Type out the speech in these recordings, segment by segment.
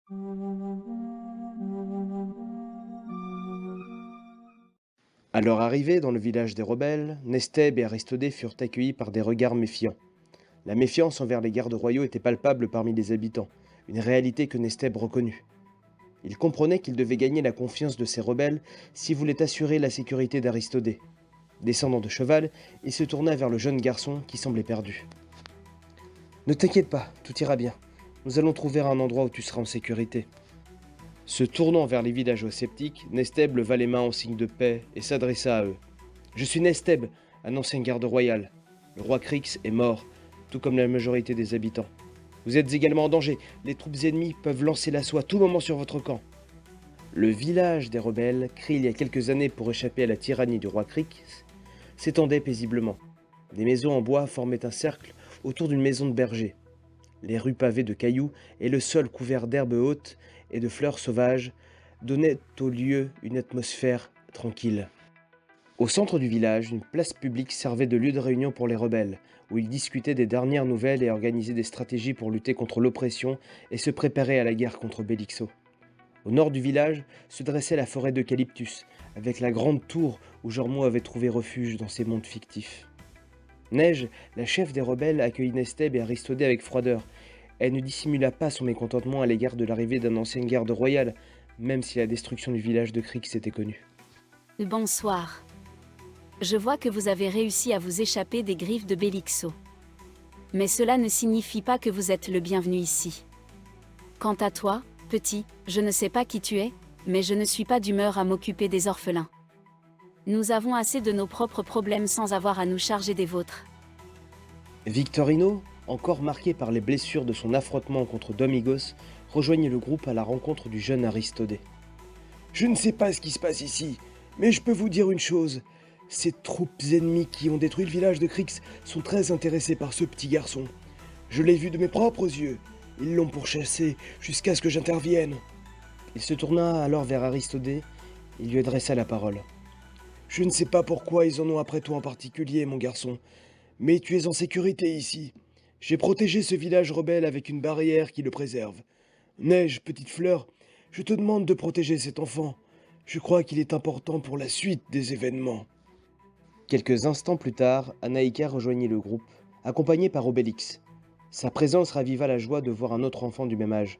À leur arrivée dans le village des rebelles, Nesteb et Aristodée furent accueillis par des regards méfiants. La méfiance envers les gardes royaux était palpable parmi les habitants, une réalité que Nesteb reconnut. Il comprenait qu'il devait gagner la confiance de ces rebelles s'il voulait assurer la sécurité d'Aristodée. Descendant de cheval, il se tourna vers le jeune garçon qui semblait perdu. Ne t'inquiète pas, tout ira bien. Nous allons trouver un endroit où tu seras en sécurité. Se tournant vers les villageois sceptiques, Nesteb leva les mains en signe de paix et s'adressa à eux. Je suis Nesteb, un ancien garde royal. Le roi Krix est mort, tout comme la majorité des habitants. Vous êtes également en danger. Les troupes ennemies peuvent lancer l'assaut à tout moment sur votre camp. Le village des rebelles, créé il y a quelques années pour échapper à la tyrannie du roi Krix, s'étendait paisiblement. Des maisons en bois formaient un cercle autour d'une maison de berger. Les rues pavées de cailloux et le sol couvert d'herbes hautes et de fleurs sauvages donnaient au lieu une atmosphère tranquille. Au centre du village, une place publique servait de lieu de réunion pour les rebelles, où ils discutaient des dernières nouvelles et organisaient des stratégies pour lutter contre l'oppression et se préparer à la guerre contre Bélixo. Au nord du village se dressait la forêt d'Eucalyptus, avec la grande tour où Jormo avait trouvé refuge dans ses mondes fictifs. Neige, la chef des rebelles, accueillit Nesteb et Aristodée avec froideur. Elle ne dissimula pas son mécontentement à l'égard de l'arrivée d'un ancien garde royal, même si la destruction du village de Krix était connue. Bonsoir. Je vois que vous avez réussi à vous échapper des griffes de Bélixo. Mais cela ne signifie pas que vous êtes le bienvenu ici. Quant à toi, petit, je ne sais pas qui tu es, mais je ne suis pas d'humeur à m'occuper des orphelins. Nous avons assez de nos propres problèmes sans avoir à nous charger des vôtres. Victorino, encore marqué par les blessures de son affrontement contre Domigos, rejoignit le groupe à la rencontre du jeune Aristodée. Je ne sais pas ce qui se passe ici, mais je peux vous dire une chose. Ces troupes ennemies qui ont détruit le village de Krix sont très intéressées par ce petit garçon. Je l'ai vu de mes propres yeux. Ils l'ont pourchassé jusqu'à ce que j'intervienne. Il se tourna alors vers Aristodée et lui adressa la parole. Je ne sais pas pourquoi ils en ont après toi en particulier, mon garçon, mais tu es en sécurité ici. J'ai protégé ce village rebelle avec une barrière qui le préserve. Neige, petite fleur, je te demande de protéger cet enfant. Je crois qu'il est important pour la suite des événements. Quelques instants plus tard, Anaïka rejoignit le groupe, accompagnée par Obélix. Sa présence raviva la joie de voir un autre enfant du même âge.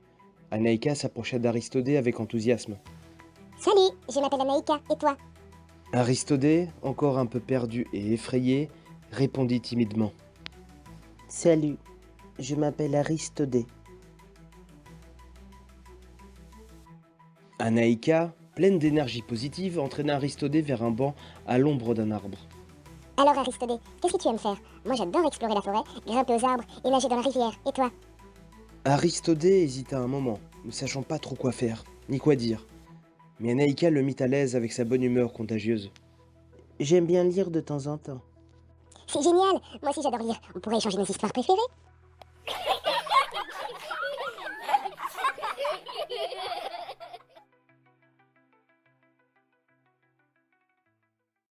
Anaïka s'approcha d'Aristodée avec enthousiasme. Salut, je m'appelle Anaïka, et toi? Aristodée, encore un peu perdu et effrayé, répondit timidement. Salut, je m'appelle Aristodée. Anaïka, pleine d'énergie positive, entraîna Aristodée vers un banc à l'ombre d'un arbre. Alors Aristodée, qu'est-ce que tu aimes faire? Moi j'adore explorer la forêt, grimper aux arbres et nager dans la rivière, et toi? Aristodée hésita un moment, ne sachant pas trop quoi faire, ni quoi dire. Mais Anaïka le mit à l'aise avec sa bonne humeur contagieuse. J'aime bien lire de temps en temps. C'est génial, moi aussi j'adore lire, on pourrait échanger nos histoires préférées.